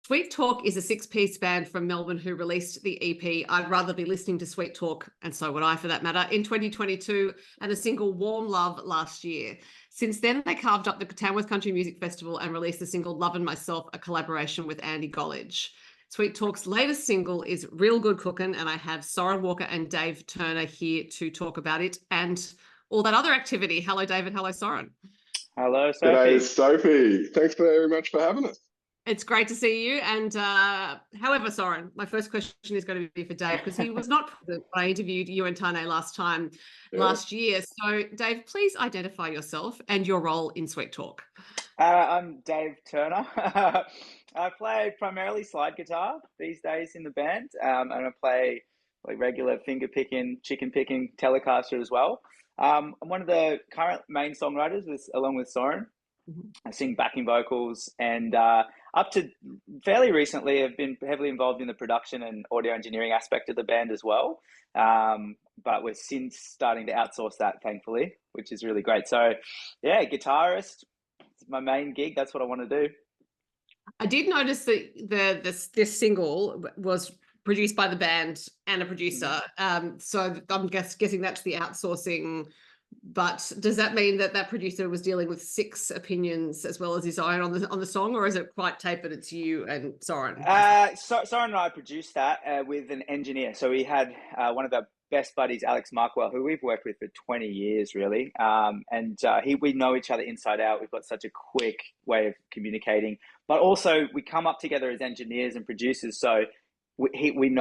Sweet Talk is a six-piece band from Melbourne who released the EP I'd Rather Be Listening to Sweet Talk, and so would I for that matter, in 2022, and a single Warm Love last year. Since then, they carved up the Tamworth Country Music Festival and released the single Lovin Myself, a collaboration with Andy Golledge. Sweet Talk's latest single is Real Good Cookin, and I have Soren Walker and Dave Turner here to talk about it and all that other activity. Hello, David. Hello, Soren. Hello, Sophie. G'day, Sophie. Thanks very much for having us. It's great to see you. And however, Soren, my first question is going to be for Dave because he was not present when I interviewed you and Tane last year. So, Dave, please identify yourself and your role in Sweet Talk. I'm Dave Turner. I play primarily slide guitar these days in the band, and I play like regular finger picking, chicken picking Telecaster as well. I'm one of the current main songwriters along with Soren. I sing backing vocals, and up to fairly recently I've been heavily involved in the production and audio engineering aspect of the band as well. But we're since starting to outsource that, thankfully, which is really great. So yeah, guitarist is my main gig. That's what I want to do. I did notice that this single was produced by the band and a producer. So I'm guessing that's the outsourcing. But does that mean that producer was dealing with six opinions as well as his own on the song, or is it quite tapered? It's you and Soren. Soren and I produced that with an engineer. So we had one of our best buddies, Alex Markwell, who we've worked with for 20 years, really. We know each other inside out. We've got such a quick way of communicating, but also we come up together as engineers and producers. So we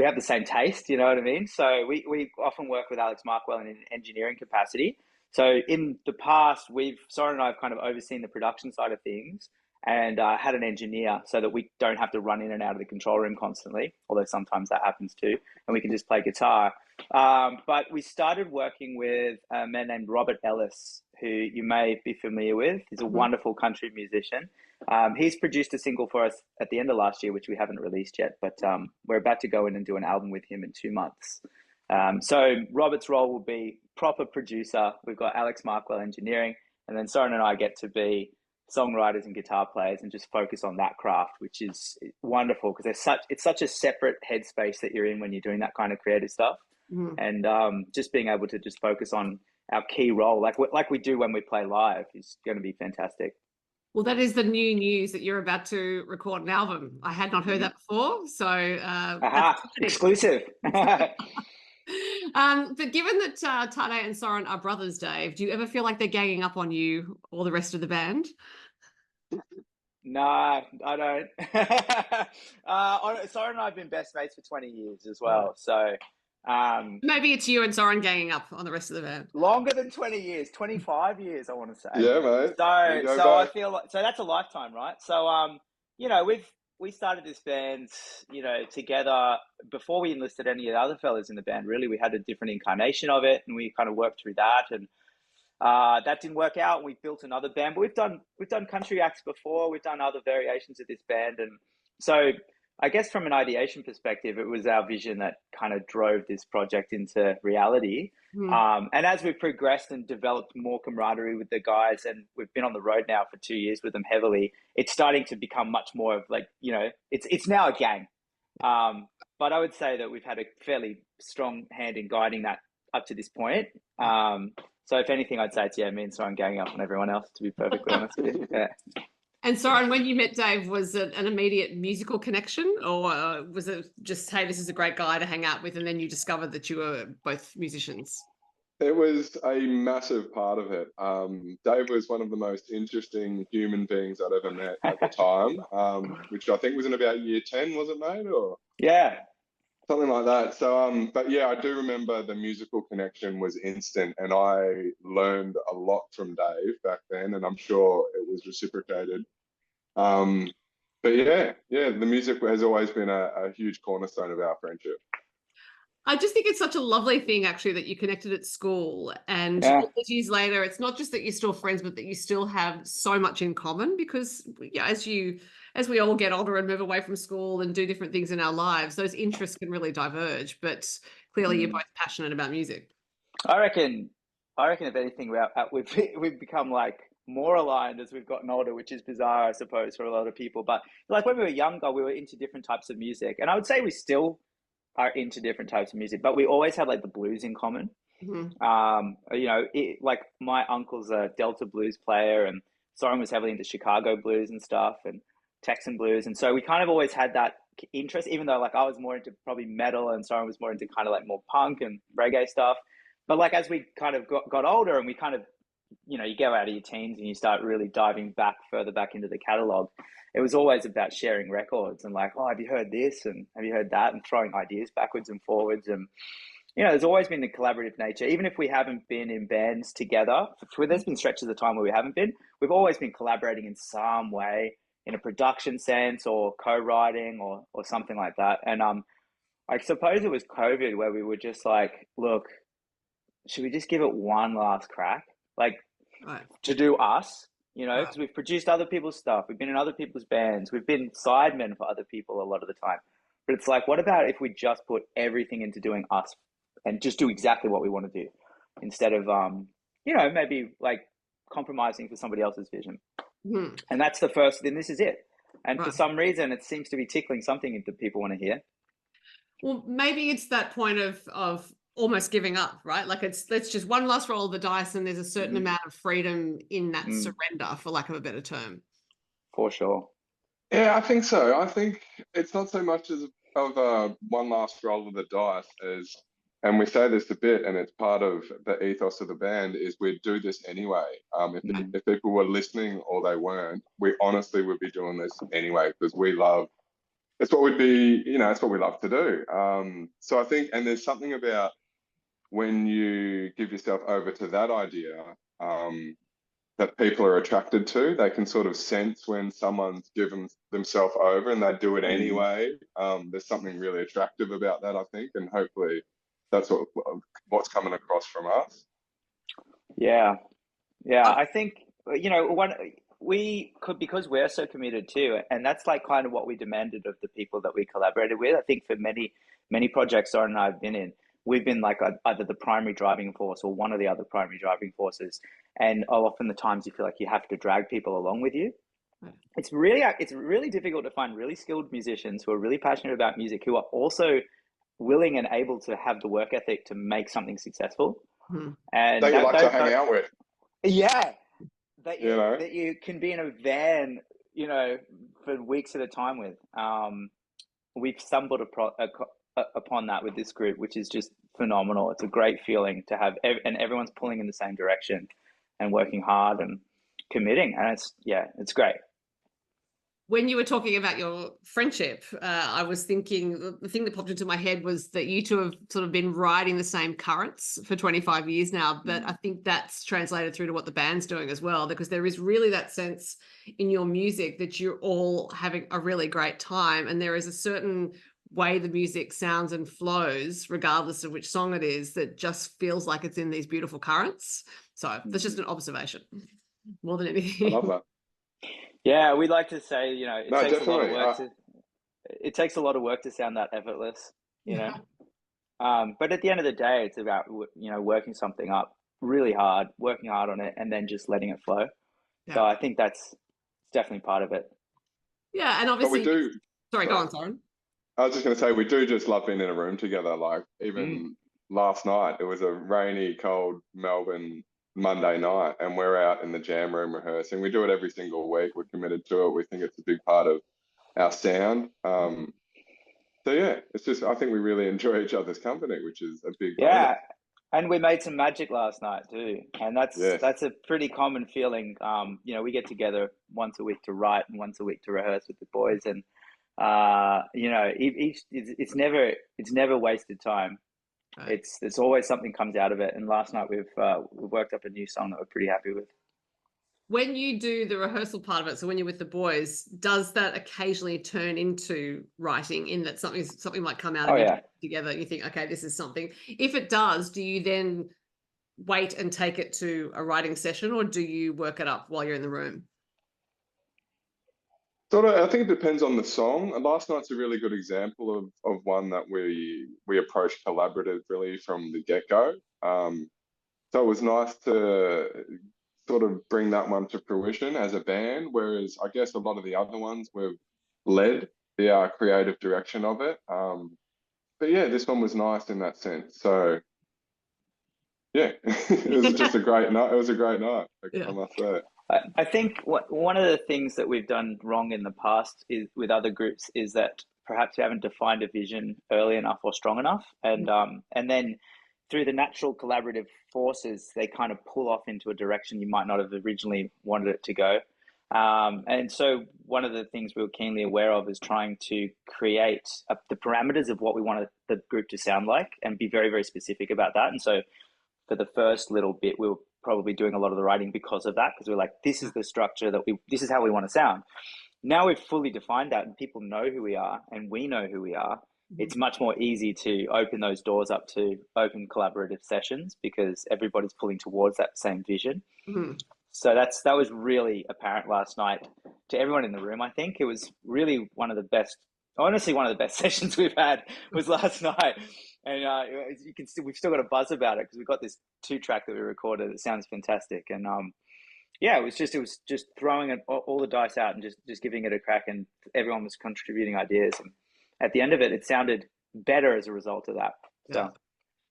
have the same taste, you know what I mean? So we often work with Alex Markwell in an engineering capacity. So in the past, Soren and I have kind of overseen the production side of things and had an engineer so that we don't have to run in and out of the control room constantly, although sometimes that happens too, and we can just play guitar. But we started working with a man named Robert Ellis, who you may be familiar with. He's a wonderful country musician. He's produced a single for us at the end of last year, which we haven't released yet, but we're about to go in and do an album with him in 2 months. So Robert's role will be proper producer. We've got Alex Markwell engineering, and then Soren and I get to be songwriters and guitar players and just focus on that craft, which is wonderful because it's such a separate headspace that you're in when you're doing that kind of creative stuff. And just being able to just focus on our key role, like we do when we play live, is going to be fantastic. Well, that is the new news that you're about to record an album. I had not heard that before, so exclusive. But given that Tane and Soren are brothers, Dave, do you ever feel like they're ganging up on you or the rest of the band? No, I don't. Soren and I have been best mates for 20 years as well, so maybe it's you and Soren ganging up on the rest of the band. Longer than 20 years, 25 years, I want to say. Yeah, mate. So I feel like, so that's a lifetime, right? So we started this band, together before we enlisted any of the other fellas in the band. Really, we had a different incarnation of it, and we kind of worked through that, and that didn't work out. We built another band, but we've done country acts before. We've done other variations of this band, and so I guess from an ideation perspective, it was our vision that kind of drove this project into reality. And as we progressed and developed more camaraderie with the guys, and we've been on the road now for 2 years with them heavily, it's starting to become much more of like, it's now a gang. But I would say that we've had a fairly strong hand in guiding that up to this point. So if anything, I'd say it's, me and Soren ganging up on everyone else, to be perfectly honest with you. Yeah. And Soren, when you met Dave, was it an immediate musical connection, or was it just, hey, this is a great guy to hang out with, and then you discovered that you were both musicians? It was a massive part of it. Dave was one of the most interesting human beings I'd ever met at the time, which I think was in about year 10, was it, mate? Or yeah, something like that. So, but yeah, I do remember the musical connection was instant, and I learned a lot from Dave back then, and I'm sure it was reciprocated. But yeah, the music has always been a huge cornerstone of our friendship. I just think it's such a lovely thing, actually, that you connected at school, and all these years later, it's not just that you're still friends, but that you still have so much in common, because as we all get older and move away from school and do different things in our lives, those interests can really diverge, but clearly you're both passionate about music. I reckon if anything, we've become like more aligned as we've gotten older, which is bizarre, I suppose, for a lot of people. But like when we were younger, we were into different types of music, and I would say we still are into different types of music, but we always had like the blues in common. You know, like my uncle's a Delta blues player, and Soren was heavily into Chicago blues and stuff, and Texan blues, and so we kind of always had that interest. Even though like I was more into probably metal, and Soren was more into kind of like more punk and reggae stuff. But like as we kind of got older, and we kind of, you know, you go out of your teens and you start really diving further back into the catalog. It was always about sharing records and like, oh, have you heard this and have you heard that, and throwing ideas backwards and forwards. And you know, there's always been the collaborative nature. Even if we haven't been in bands together, there's been stretches of time where we haven't been. We've always been collaborating in some way, in a production sense or co-writing or something like that. And I suppose it was COVID where we were just like, look, should we just give it one last crack? Like to do us, you know, because we've produced other people's stuff. We've been in other people's bands. We've been sidemen for other people a lot of the time. But it's like, what about if we just put everything into doing us and just do exactly what we want to do instead of, you know, maybe like compromising for somebody else's vision. And that's the first, then this is it. And for some reason, it seems to be tickling something that people want to hear. Well, maybe it's that point of almost giving up, right? Like let's just one last roll of the dice, and there's a certain amount of freedom in that surrender, for lack of a better term. For sure. Yeah, I think so. I think it's not so much as of one last roll of the dice as, and we say this a bit, and it's part of the ethos of the band, is we'd do this anyway. If people were listening or they weren't, we honestly would be doing this anyway because we love. It's what we'd be, you know, it's what we love to do. So I think, and there's something about when you give yourself over to that idea that people are attracted to. They can sort of sense when someone's given themselves over and they do it anyway. There's something really attractive about that, I think, and hopefully that's what's coming across from us. Yeah. I think, you know, because we're so committed too, and that's like kind of what we demanded of the people that we collaborated with. I think for many projects Soren and I have been in, we've been like either the primary driving force or one of the other primary driving forces. And often the times you feel like you have to drag people along with you. It's really difficult to find really skilled musicians who are really passionate about music, who are also willing and able to have the work ethic to make something successful. And that you like to hang out with. Yeah. That you can be in a van, you know, for weeks at a time with. We've stumbled upon that with this group, which is just phenomenal. It's a great feeling to have, and everyone's pulling in the same direction and working hard and committing. And it's great. When you were talking about your friendship, I was thinking the thing that popped into my head was that you two have sort of been riding the same currents for 25 years now. But I think that's translated through to what the band's doing as well, because there is really that sense in your music that you're all having a really great time. And there is a certain way the music sounds and flows, regardless of which song it is, that just feels like it's in these beautiful currents. So that's just an observation more than anything. I love that. Yeah, we like to say, you know, it takes a lot of work to sound that effortless, you know. But at the end of the day, it's about, you know, working something up really hard, working hard on it, and then just letting it flow. So I think that's definitely part of it. Yeah, and obviously, but we do. Sorry, go on, Soren. I was just going to say, we do just love being in a room together. Like even last night, it was a rainy, cold Melbourne Monday night, and we're out in the jam room rehearsing. We do it every single week. We're committed to it. We think it's a big part of our sound. So yeah, it's just, I think we really enjoy each other's company, which is a big bonus. And we made some magic last night too, and that's a pretty common feeling. You know, we get together once a week to write and once a week to rehearse with the boys, and you know, it's never wasted time. Right. There's always something comes out of it. And last night we've worked up a new song that we're pretty happy with. When you do the rehearsal part of it, so when you're with the boys, does that occasionally turn into writing, in that something might come out of it together and you think, okay, this is something? If it does, do you then wait and take it to a writing session, or do you work it up while you're in the room? Sort of, I think it depends on the song. And last night's a really good example of one that we approached collaboratively from the get-go. So it was nice to sort of bring that one to fruition as a band, whereas I guess a lot of the other ones we've led the creative direction of it. But yeah, this one was nice in that sense. So yeah, it was just a great night. It was a great night, I must say. I think one of the things that we've done wrong in the past is with other groups is that perhaps we haven't defined a vision early enough or strong enough, and then through the natural collaborative forces, they kind of pull off into a direction you might not have originally wanted it to go. And so one of the things we were keenly aware of is trying to create the parameters of what we wanted the group to sound like and be very, very specific about that. And so for the first little bit, we were probably doing a lot of the writing because of that, because we're like, this is the structure this is how we want to sound. Now we've fully defined that and people know who we are and we know who we are. It's much more easy to open those doors up to open collaborative sessions because everybody's pulling towards that same vision. So that was really apparent last night to everyone in the room. I think it was really one of the best sessions we've had was last night. And you can we've still got a buzz about it because we've got this 2-track that we recorded that sounds fantastic. And it was just throwing all the dice out and just giving it a crack, and everyone was contributing ideas. And at the end of it, it sounded better as a result of that. So.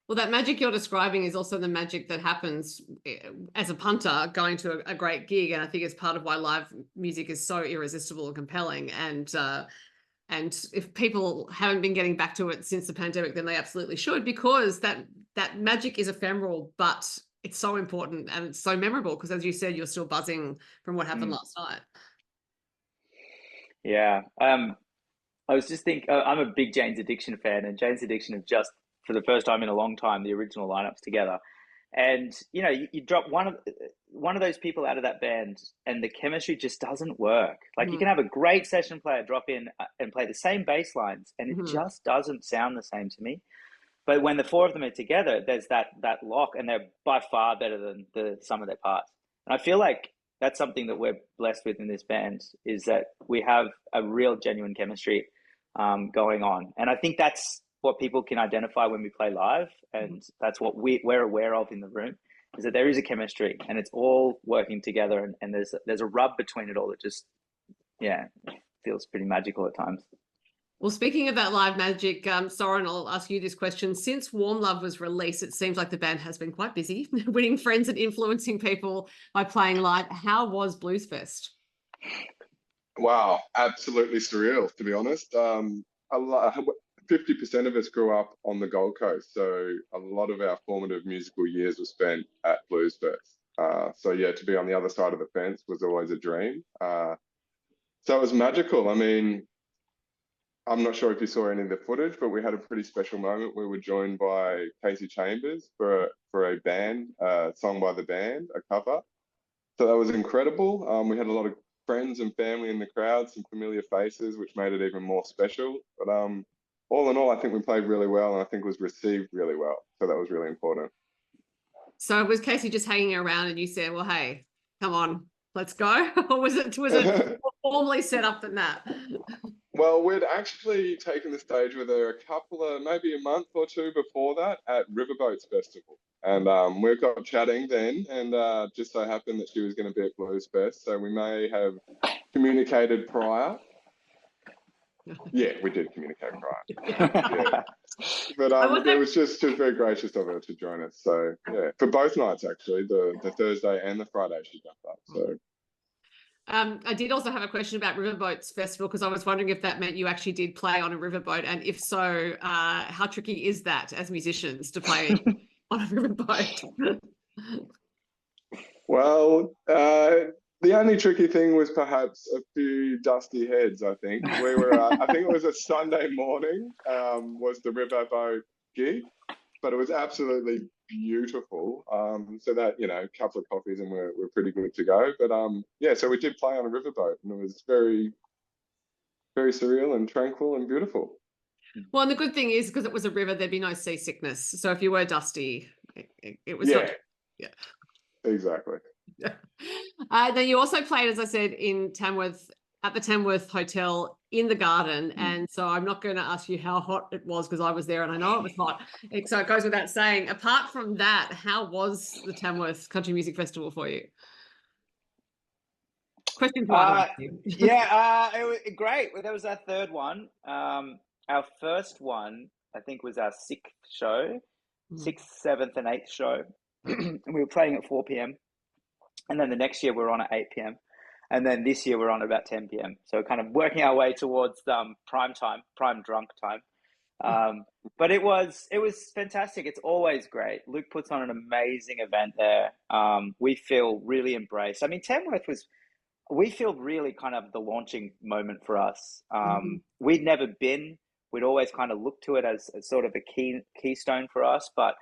Well, that magic you're describing is also the magic that happens as a punter going to a great gig. And I think it's part of why live music is so irresistible and compelling. And if people haven't been getting back to it since the pandemic, then they absolutely should, because that magic is ephemeral, but it's so important and it's so memorable because, as you said, you're still buzzing from what happened last night. Yeah. I was just thinking, I'm a big Jane's Addiction fan, and Jane's Addiction have just, for the first time in a long time, the original lineups together. And, you drop one of those people out of that band and the chemistry just doesn't work. Like you can have a great session player drop in and play the same bass lines and it just doesn't sound the same to me. But when the 4 of them are together, there's that lock, and they're by far better than the sum of their parts. And I feel like that's something that we're blessed with in this band, is that we have a real genuine chemistry going on. And I think that's what people can identify when we play live, and that's what we're aware of in the room, is that there is a chemistry and it's all working together, and there's a rub between it all that just feels pretty magical at times. Well, speaking of that live magic, Soren, I'll ask you this question. Since Warm Love was released, it seems like the band has been quite busy winning friends and influencing people by playing live. How was Bluesfest? Wow, absolutely surreal, to be honest. 50% of us grew up on the Gold Coast, so a lot of our formative musical years were spent at Bluesfest. So yeah, to be on the other side of the fence was always a dream. So it was magical. I mean, I'm not sure if you saw any of the footage, but we had a pretty special moment. We were joined by Kasey Chambers for a band, song by the band, a cover. So that was incredible. We had a lot of friends and family in the crowd, some familiar faces, which made it even more special. But all in all, I think we played really well, and I think was received really well. So that was really important. So was Kasey just hanging around and you said, well, hey, come on, let's go? Or was it more formally set up than that? Well, we'd actually taken the stage with her maybe a month or two before that at Riverboats Festival. And we got chatting then, and just so happened that she was going to be at Bluesfest. So we may have communicated prior. Yeah, we did communicate prior. Yeah. But it was just very gracious of her to join us. So yeah, for both nights actually, the Thursday and the Friday she jumped up. So. I did also have a question about Riverboats Festival, because I was wondering if that meant you actually did play on a riverboat, and if so, how tricky is that as musicians to play on a riverboat? Well, the only tricky thing was perhaps a few dusty heads. I think we were. I think it was a Sunday morning. Was the riverboat gig, but it was absolutely beautiful. So that, a couple of coffees and we're pretty good to go. But so we did play on a riverboat, and it was very, very surreal and tranquil and beautiful. Well, and the good thing is, because it was a river, there'd be no seasickness. So if you were dusty, it was exactly. Then you also played, as I said, in Tamworth, at the Tamworth Hotel in the garden. And so I'm not going to ask you how hot it was, because I was there and I know it was hot. So it goes without saying. Apart from that, how was the Tamworth Country Music Festival for you? Question to either of you. It was great. Well, that was our third one. Our first one, I think, was our sixth show, sixth, seventh, and eighth show. And we were playing at 4 p.m. And then the next year we were on at 8 p.m. And then this year we're on about 10 p.m. So kind of working our way towards prime drunk time. But it was fantastic. It's always great. Luke puts on an amazing event there. We feel really embraced. I mean, Tamworth we feel really kind of the launching moment for us. We'd never been. We'd always kind of looked to it as sort of a keystone for us. But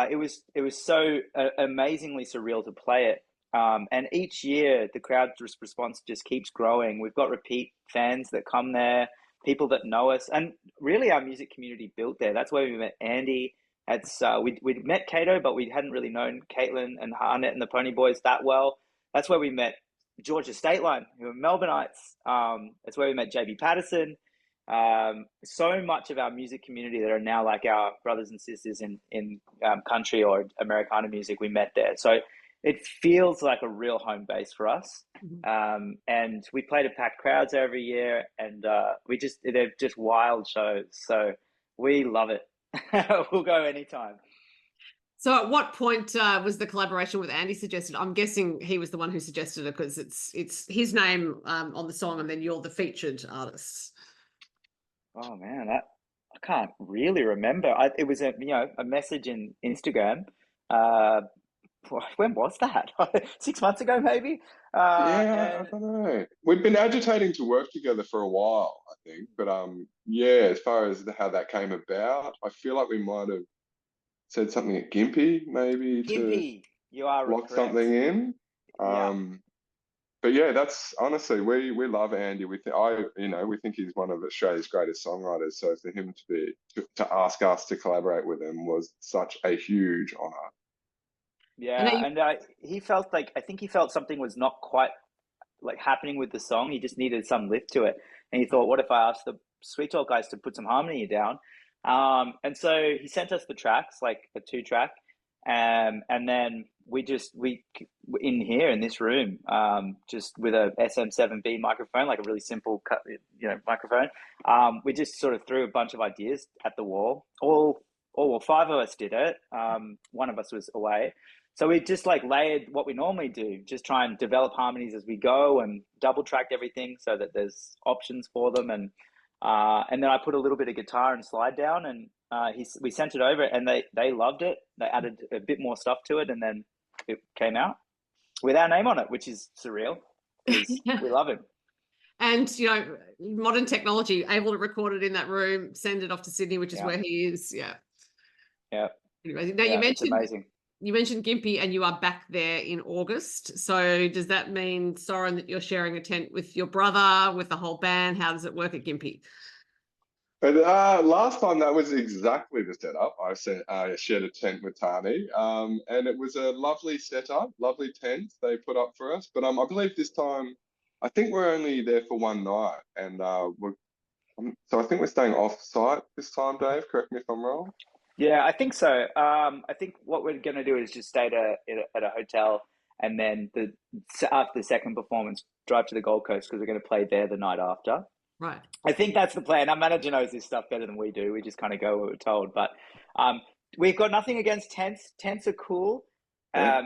it was so amazingly surreal to play it. And each year the crowd response just keeps growing. We've got repeat fans that come there, people that know us, and really our music community built there. That's where we met Andy. We'd met Kato, but we hadn't really known Caitlin and Harnett and the Pony Boys that well. That's where we met Georgia State Line, who are Melbourneites. That's where we met JB Patterson. So much of our music community that are now like our brothers and sisters in country or Americana music, we met there. So it feels like a real home base for us. And we play to packed crowds every year, and they're just wild shows. So we love it. We'll go anytime. So at what point was the collaboration with Andy suggested? I'm guessing he was the one who suggested it because it's his name on the song, and then you're the featured artist. Oh man, I can't really remember. It was a message in Instagram. When was that? 6 months ago, maybe? I don't know. We've been agitating to work together for a while, I think. But as far as how that came about, I feel like we might have said something at Gympie, maybe Gympie, you are lock correct. something in. But yeah, that's honestly, we love Andy. We think he's one of Australia's greatest songwriters. So for him to ask us to collaborate with him was such a huge honor. Yeah, and I think he felt something was not quite like happening with the song. He just needed some lift to it, and he thought, "What if I asked the Sweet Talk guys to put some harmony down?" And so he sent us the tracks, like a 2-track, and then we in here in this room, just with a SM7B microphone, like a really simple microphone. We just sort of threw a bunch of ideas at the wall. All 5 of us did it. One of us was away. So we just like layered what we normally do, just try and develop harmonies as we go and double tracked everything so that there's options for them. And then I put a little bit of guitar and slide down, and we sent it over, and they loved it. They added a bit more stuff to it, and then it came out with our name on it, which is surreal. We love it. And, modern technology, able to record it in that room, send it off to Sydney, which is where he is. Yeah. Yeah. Anyway, now it's amazing. You mentioned Gympie, and you are back there in August. So does that mean, Soren, that you're sharing a tent with your brother, with the whole band? How does it work at Gympie? But last time that was exactly the setup. I shared a tent with Tane, and it was a lovely setup, lovely tent they put up for us. But I believe this time, I think we're only there for one night, and so I think we're staying off-site this time, Dave. Correct me if I'm wrong. Yeah, I think so. I think what we're going to do is just stay at a hotel, and then after the second performance, drive to the Gold Coast because we're going to play there the night after. Right. I think that's the plan. Our manager knows this stuff better than we do. We just kind of go where we're told. But we've got nothing against tents. Tents are cool.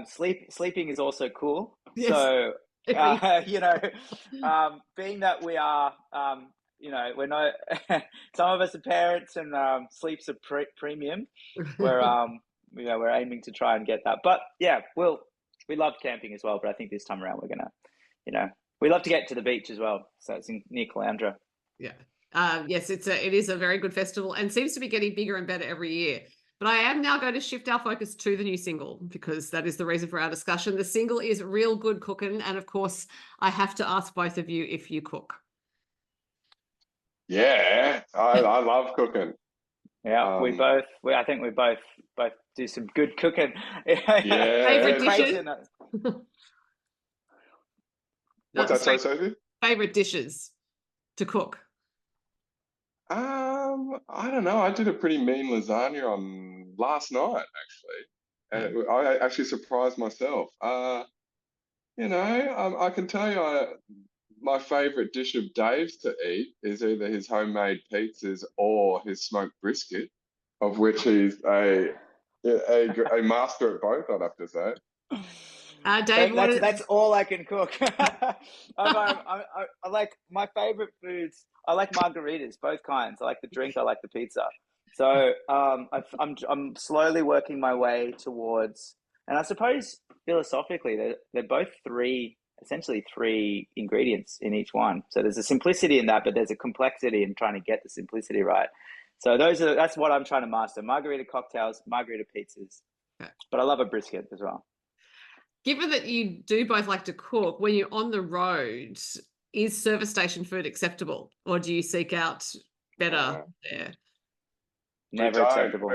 Sleeping is also cool. Yes. So, being that we are, we're not, some of us are parents, and sleep's a premium. We're aiming to try and get that. But yeah, we love camping as well. But I think this time around we're gonna, we love to get to the beach as well. So it's near Caloundra. Yeah. Yes, it is a very good festival and seems to be getting bigger and better every year. But I am now going to shift our focus to the new single because that is the reason for our discussion. The single is Real Good Cookin'. And of course, I have to ask both of you if you cook. Yeah, I love cooking. Yeah, I think we both do some good cooking. Yeah. Favorite dishes? What's that, sorry, Sophie? Favorite dishes to cook? I don't know. I did a pretty mean lasagna on last night, actually. And I actually surprised myself. I can tell you, my favourite dish of Dave's to eat is either his homemade pizzas or his smoked brisket, of which he's a master at both, I'd have to say. Dave, that's all I can cook. I like my favorite foods. I like margaritas, both kinds. I like the drink. I like the pizza. So I'm slowly working my way towards, and I suppose philosophically they're both essentially three ingredients in each one. So there's a simplicity in that, but there's a complexity in trying to get the simplicity right. So that's what I'm trying to master: margarita cocktails, margarita pizzas. Okay. But I love a brisket as well. Given that you do both like to cook, when you're on the road, is service station food acceptable, or do you seek out better there? Never acceptable.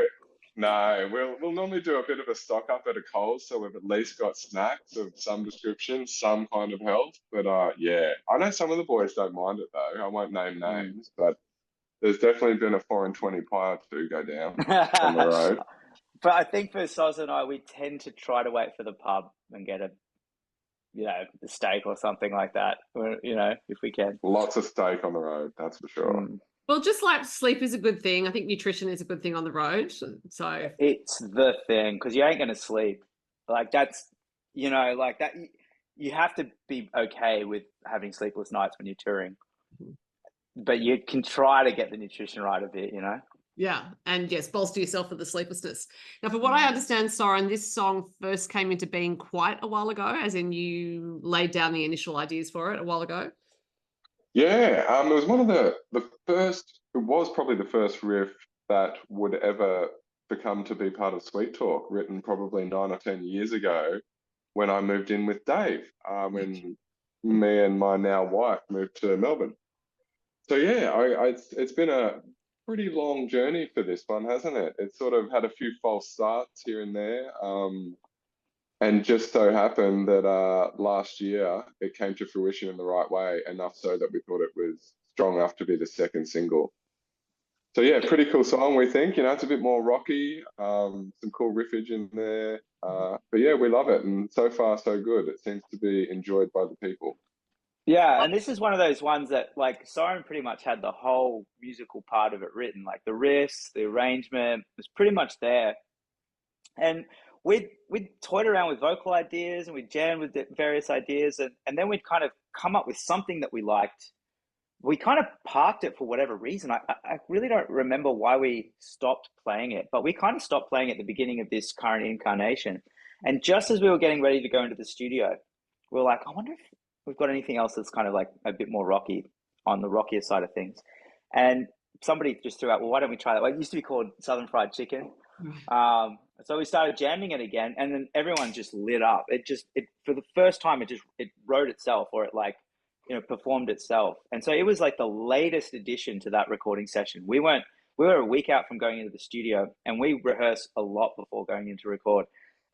No, we'll normally do a bit of a stock up at a Coles, so we've at least got snacks of some description, some kind of health. But yeah, I know some of the boys don't mind it though. I won't name names, but there's definitely been a 4 and 20 pie or two go down on the road. But I think for Soz and I, we tend to try to wait for the pub and get a steak or something like that, if we can. Lots of steak on the road, that's for sure. Well, just like sleep is a good thing. I think nutrition is a good thing on the road. So it's the thing, because you ain't going to sleep. Like that's, like that. You have to be okay with having sleepless nights when you're touring, but you can try to get the nutrition right a bit, Yeah, and yes, bolster yourself with the sleeplessness. Now, for what I understand, Soren, this song first came into being quite a while ago, as in you laid down the initial ideas for it a while ago. Yeah, it was one of the first. It was probably the first riff that would ever become to be part of Sweet Talk, written probably 9 or 10 years ago, when I moved in with Dave. When me and my now wife moved to Melbourne. So yeah, it's been a pretty long journey for this one, hasn't it? It's sort of had a few false starts here and there. And just so happened that last year it came to fruition in the right way, enough so that we thought it was strong enough to be the second single. So yeah, pretty cool song, we think. It's a bit more rocky, some cool riffage in there. But yeah, we love it, and so far so good. It seems to be enjoyed by the people. Yeah, and this is one of those ones that, like, Soren pretty much had the whole musical part of it written, like the riffs, the arrangement was pretty much there. And we'd toyed around with vocal ideas and we'd jammed with various ideas, and then we'd kind of come up with something that we liked. We kind of parked it for whatever reason. I really don't remember why we stopped playing it, but we kind of stopped playing at the beginning of this current incarnation. And just as we were getting ready to go into the studio, we were like, I wonder if we've got anything else that's kind of like a bit more rocky, on the rockier side of things. And somebody just threw out, well, why don't we try that? Well, it used to be called Southern Fried Chicken. So we started jamming it again, and then everyone just lit up. It for the first time, it wrote itself, or it performed itself. And so it was like the latest addition to that recording session. We were a week out from going into the studio, and we rehearsed a lot before going into record.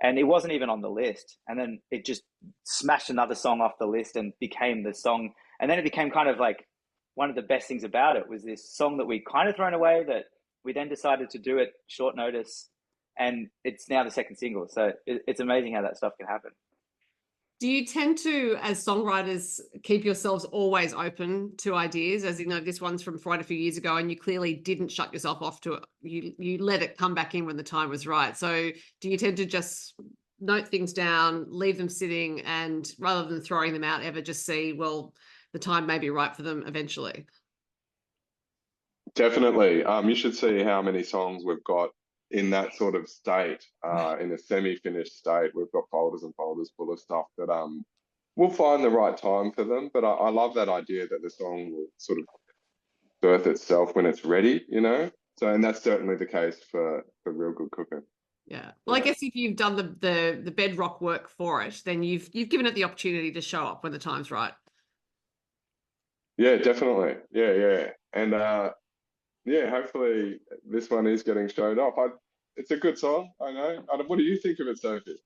And it wasn't even on the list. And then it just smashed another song off the list and became the song. And then it became kind of like one of the best things about it was this song that we'd kind of thrown away, that we then decided to do at short notice. And it's now the second single. So it's amazing how that stuff can happen. Do you tend to, as songwriters, keep yourselves always open to ideas? As you know, this one's from quite a few years ago, and you clearly didn't shut yourself off to it. You let it come back in when the time was right. So do you tend to just note things down, leave them sitting, and rather than throwing them out, ever just see, well, the time may be right for them eventually? Definitely. You should see how many songs we've got in that sort of state, in a semi-finished state. We've got folders and folders full of stuff that we'll find the right time for them. But I love that idea that the song will sort of birth itself when it's ready, So, and that's certainly the case for Real Good Cookin. Yeah. Well, I guess if you've done the bedrock work for it, then you've given it the opportunity to show up when the time's right. Yeah, definitely. Yeah. And yeah, hopefully this one is getting showed off. It's a good song, I know. What do you think of it, Sophie?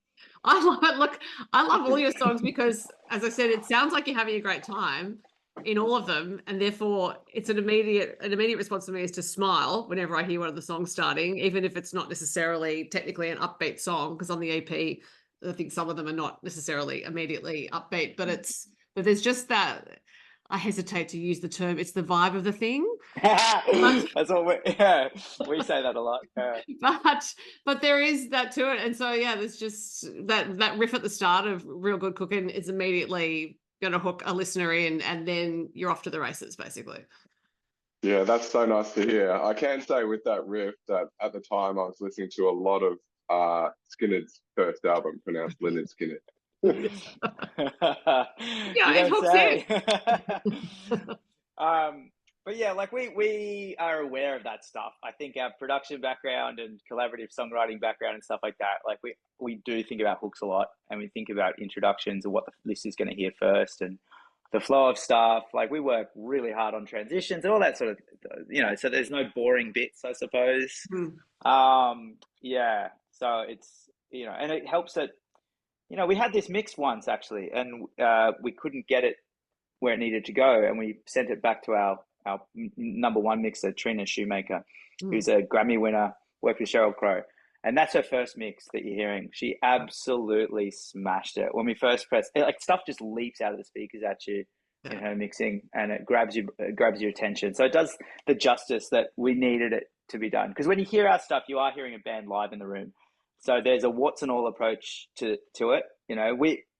I love it. Look, I love all your songs because, as I said, it sounds like you're having a great time in all of them, and therefore it's an immediate response to me is to smile whenever I hear one of the songs starting, even if it's not necessarily technically an upbeat song, because on the EP, I think some of them are not necessarily immediately upbeat, but there's just that, I hesitate to use the term, it's the vibe of the thing. That's what we say that a lot. But there is that to it. And so, yeah, there's just that riff at the start of Real Good Cookin' is immediately going to hook a listener in, and then you're off to the races, basically. Yeah, that's so nice to hear. I can say with that riff that at the time I was listening to a lot of Skynyrd's first album, pronounced Lynyrd Skynyrd. Yeah, it hooks in. But yeah, like we are aware of that stuff. I think our production background and collaborative songwriting background and stuff like that, like we do think about hooks a lot, and we think about introductions and what the listener's going to hear first and the flow of stuff. Like we work really hard on transitions and all that sort of, so there's no boring bits, I suppose. Yeah. So it's, and it helps that, we had this mix once actually, and we couldn't get it where it needed to go. And we sent it back to our number one mixer, Trina Shoemaker, who's a Grammy winner, worked with Sheryl Crow. And that's her first mix that you're hearing. She absolutely smashed it. When we first pressed, like stuff just leaps out of the speakers at you in her mixing, and it grabs your attention. So it does the justice that we needed it to be done. Because when you hear our stuff, you are hearing a band live in the room. So there's a warts and all approach to it.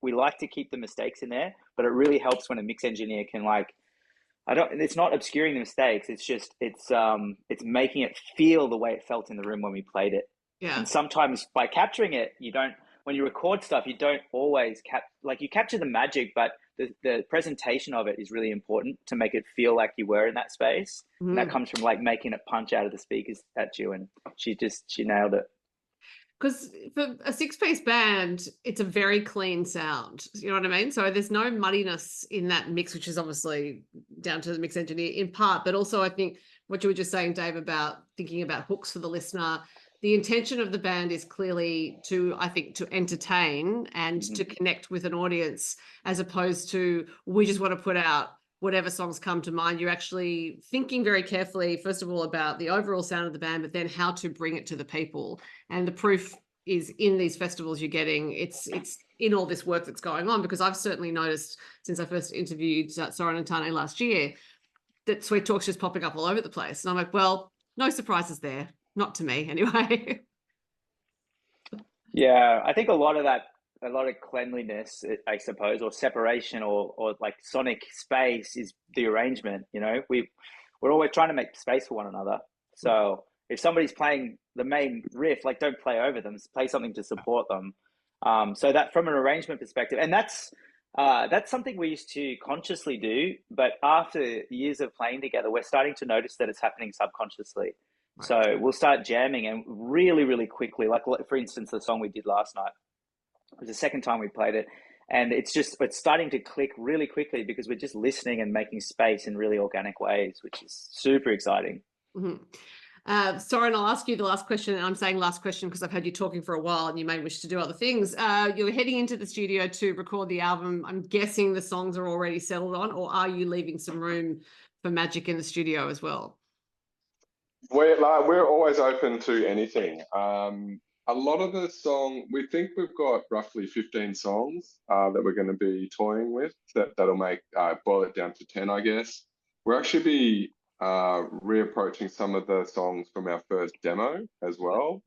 We like to keep the mistakes in there, but it really helps when a mix engineer can it's not obscuring the mistakes. It's just, it's making it feel the way it felt in the room when we played it. Yeah. And sometimes by capturing it, when you record stuff, you don't always you capture the magic, but the presentation of it is really important to make it feel like you were in that space. And that comes from making it punch out of the speakers at you. And she nailed it. Because for a six-piece band, it's a very clean sound. You know what I mean? So there's no muddiness in that mix, which is obviously down to the mix engineer in part. But also I think what you were just saying, Dave, about thinking about hooks for the listener, the intention of the band is clearly to entertain and to connect with an audience, as opposed to we just want to put out whatever songs come to mind. You're actually thinking very carefully, first of all, about the overall sound of the band, but then how to bring it to the people. And the proof is in these festivals you're getting. It's in all this work that's going on, because I've certainly noticed since I first interviewed Soren and Tane last year that Sweet Talk's just popping up all over the place. And I'm like, well, no surprises there. Not to me anyway. Yeah, I think a lot of cleanliness, I suppose, or separation, or like sonic space is the arrangement. We're always trying to make space for one another. So if somebody's playing the main riff, don't play over them, play something to support them. So that from an arrangement perspective, and that's something we used to consciously do, but after years of playing together, we're starting to notice that it's happening subconsciously. Right. So we'll start jamming, and really, really quickly, like for instance, the song we did last night, it was the second time we played it, and it's starting to click really quickly because we're just listening and making space in really organic ways, which is super exciting. Soren, I'll ask you the last question, and I'm saying last question because I've had you talking for a while and you may wish to do other things. You're heading into the studio to record the album. I'm guessing the songs are already settled on, or are you leaving some room for magic in the studio as well? We're always open to anything. A lot of the we think we've got roughly 15 songs that we're going to be toying with. That'll boil it down to 10, I guess. We'll actually be reapproaching some of the songs from our first demo as well.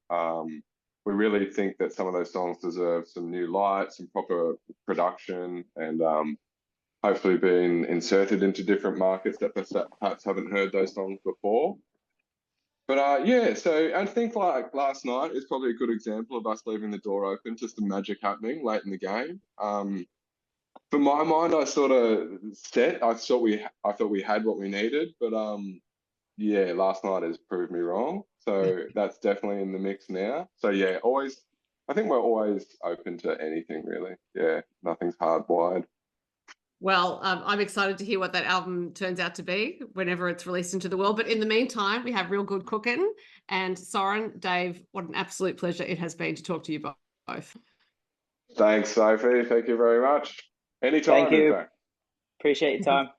We really think that some of those songs deserve some new light, some proper production, and hopefully being inserted into different markets that perhaps haven't heard those songs before. But so I think like last night is probably a good example of us leaving the door open to some magic happening late in the game. For my mind, I sort of I thought we had what we needed, but last night has proved me wrong. So that's definitely in the mix now. So yeah, I think we're always open to anything really. Yeah, nothing's hardwired. Well, I'm excited to hear what that album turns out to be whenever it's released into the world. But in the meantime, we have Real Good Cookin'. And Soren, Dave, what an absolute pleasure it has been to talk to you both. Thanks, Sophie. Thank you very much. Anytime. Thank you. Appreciate your time.